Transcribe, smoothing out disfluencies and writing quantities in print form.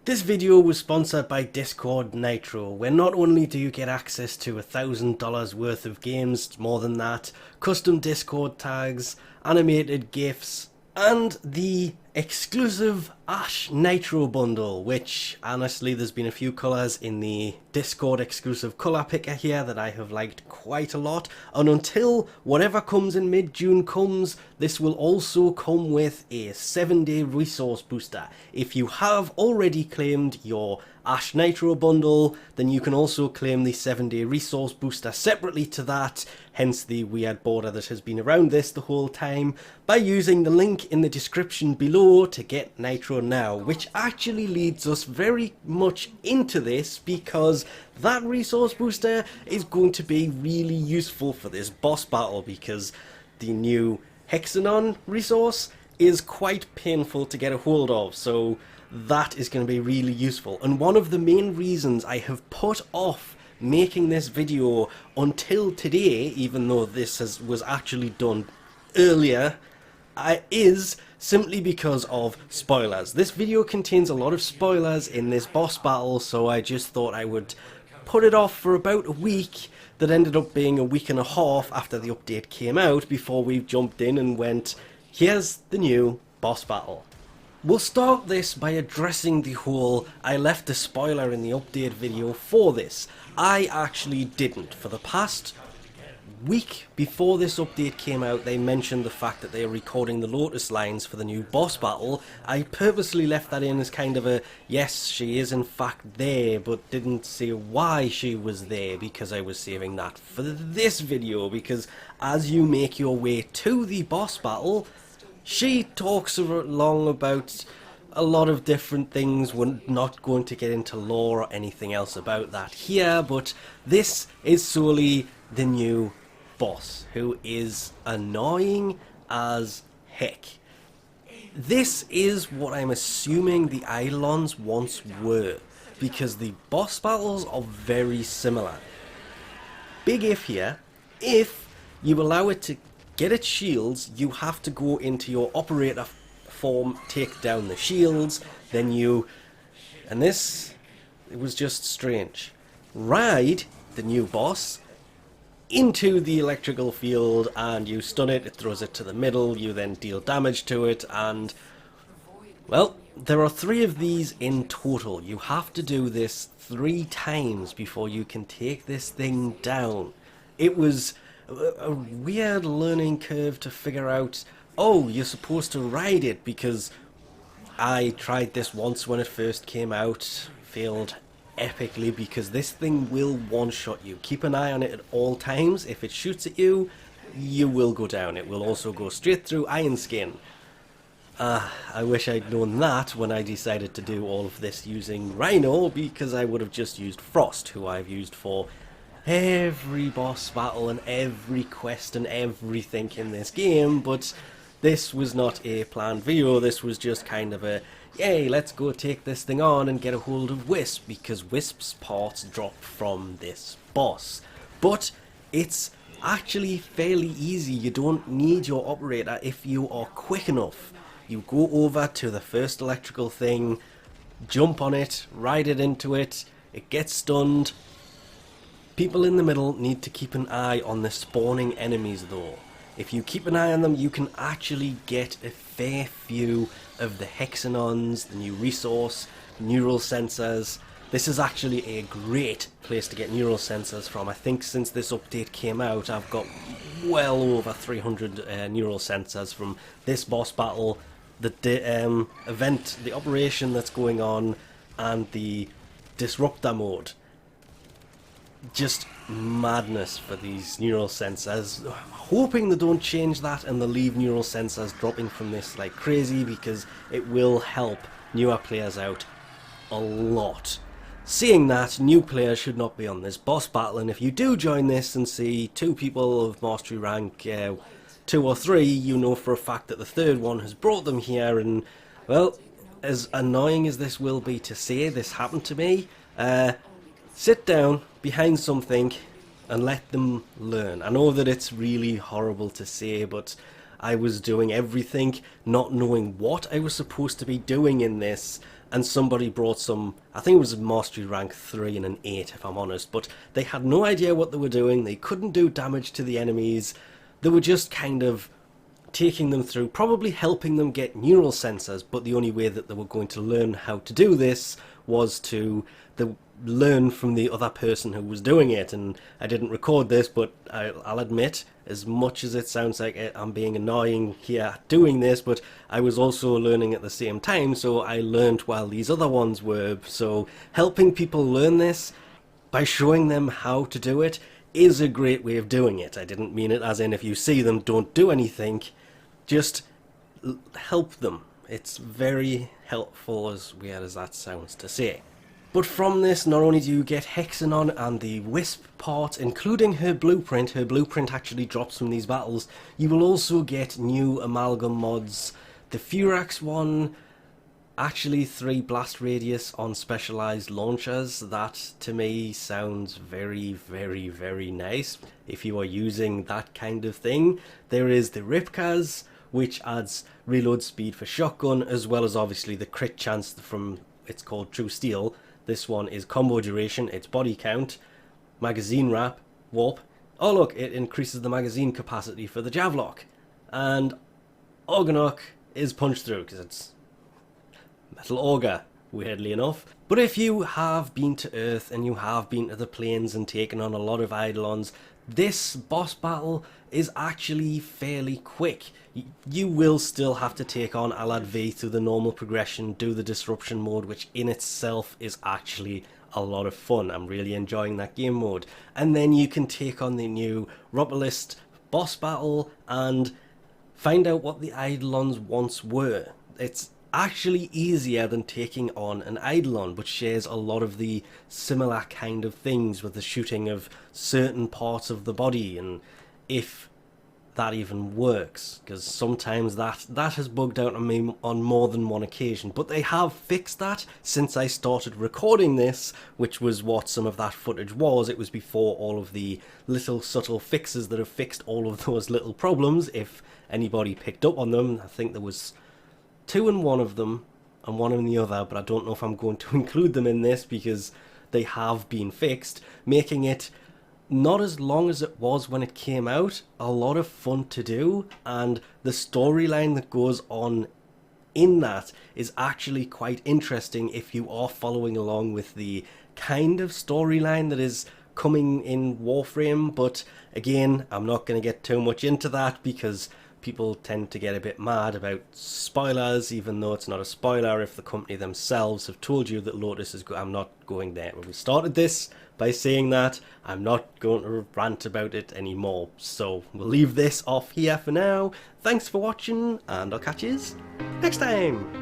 This video was sponsored by Discord Nitro, where not only do you get access to $1,000 worth of games, more than that, custom Discord tags, animated GIFs, and the exclusive Ash Nitro bundle, which honestly there's been a few colours in the Discord exclusive colour picker here that I have liked quite a lot, and until whatever comes in mid-June comes, this will also come with a 7-day resource booster. If you have already claimed your Ash Nitro bundle, then you can also claim the 7-day resource booster separately to that, hence the weird border that has been around this the whole time, by using the link in the description below to get Nitro now, which actually leads us very much into this because that resource booster is going to be really useful for this boss battle, because the new Hexanon resource is quite painful to get a hold of, so that is going to be really useful. And one of the main reasons I have put off making this video until today, even though this was actually done earlier, is simply because of spoilers. This video contains a lot of spoilers in this boss battle, so I just thought I would put it off for about a week. That ended up being a week and a half after the update came out before we jumped in and went, here's the new boss battle. We'll start this by addressing the whole I left a spoiler in the update video for this. I actually didn't. For the past week before this update came out, they mentioned the fact that they are recording the Lotus lines for the new boss battle. I purposely left that in as kind of a, yes, she is in fact there, but didn't say why she was there, because I was saving that for this video, because as you make your way to the boss battle, she talks along about a lot of different things. We're not going to get into lore or anything else about that here, but this is solely the new boss, who is annoying as heck. This is what I'm assuming the Eidolons once were, because the boss battles are very similar. Big if here, if you allow it to get its shields, you have to go into your operator form, take down the shields, then you, and this, it was just strange, ride the new boss into the electrical field and you stun it, it throws it to the middle, you then deal damage to it, and, well, there are 3 of these in total. You have to do this 3 times before you can take this thing down. It was a weird learning curve to figure out, oh, you're supposed to ride it, because I tried this once when it first came out, failed epically, because this thing will one-shot you. Keep an eye on it at all times. If it shoots at you, you will go down. It will also go straight through Iron Skin. I wish I'd known that when I decided to do all of this using Rhino, because I would have just used Frost, who I've used for every boss battle and every quest and everything in this game. But this was not a planned video. This was just kind of a, yay, let's go take this thing on and get a hold of Wisp, because Wisp's parts drop from this boss. But it's actually fairly easy. You don't need your operator if you are quick enough. You go over to the first electrical thing, jump on it, ride it into it, it gets stunned. People in the middle need to keep an eye on the spawning enemies though. If you keep an eye on them, you can actually get a fair few of the Hexanons, the new resource, neural sensors. This is actually a great place to get neural sensors from. I think since this update came out, I've got well over 300 neural sensors from this boss battle, the event, the operation that's going on, and the disruptor mode. Just madness for these neural sensors. Hoping they don't change that and they leave neural sensors dropping from this like crazy, because it will help newer players out a lot. Seeing that, new players should not be on this boss battle, and if you do join this and see 2 people of mastery rank 2 or 3, you know for a fact that the 3rd one has brought them here. And well, as annoying as this will be to say, this happened to me. Sit down behind something and let them learn. I know that it's really horrible to say, but I was doing everything, not knowing what I was supposed to be doing in this, and somebody brought some, I think it was a mastery rank 3 and an 8 if I'm honest, but they had no idea what they were doing, they couldn't do damage to the enemies, they were just kind of taking them through, probably helping them get neural sensors, but the only way that they were going to learn how to do this was to learn from the other person who was doing it. And I didn't record this, but I'll admit, as much as it sounds like I'm being annoying here doing this, but I was also learning at the same time, so I learned while these other ones were. So helping people learn this by showing them how to do it is a great way of doing it. I didn't mean it as in if you see them, don't do anything, just help them. It's very helpful, as weird as that sounds to say. But from this, not only do you get Hexanon and the Wisp part, including her blueprint actually drops from these battles, you will also get new Amalgam mods, the Furax one, actually 3 blast radius on specialized launchers. That to me sounds very, very, very nice if you are using that kind of thing. There is the Ripkas, which adds reload speed for shotgun, as well as obviously the crit chance from, it's called True Steel. This one is combo duration, it's body count, magazine wrap, warp. Oh look, it increases the magazine capacity for the Javlock. And Organok is punch through, because it's Metal Auger, weirdly enough. But if you have been to Earth and you have been to the plains and taken on a lot of Eidolons, this boss battle is actually fairly quick. You will still have to take on Alad V through the normal progression, do the disruption mode, which in itself is actually a lot of fun. I'm really enjoying that game mode. And then you can take on the new Ropalolyst boss battle and find out what the Eidolons once were. It's actually easier than taking on an Eidolon, but shares a lot of the similar kind of things with the shooting of certain parts of the body, and if that even works, because sometimes that has bugged out on me on more than one occasion. But they have fixed that since I started recording this, which was what some of that footage was. It was before all of the little subtle fixes that have fixed all of those little problems, if anybody picked up on them. I think there was 2 in one of them and 1 in the other, but I don't know if I'm going to include them in this because they have been fixed, making it not as long as it was when it came out, a lot of fun to do, and the storyline that goes on in that is actually quite interesting if you are following along with the kind of storyline that is coming in Warframe. But again, I'm not going to get too much into that because people tend to get a bit mad about spoilers, even though it's not a spoiler if the company themselves have told you that Lotus is I'm not going there. We started this by saying that. I'm not going to rant about it anymore, so we'll leave this off here for now. Thanks for watching, and I'll catch you next time.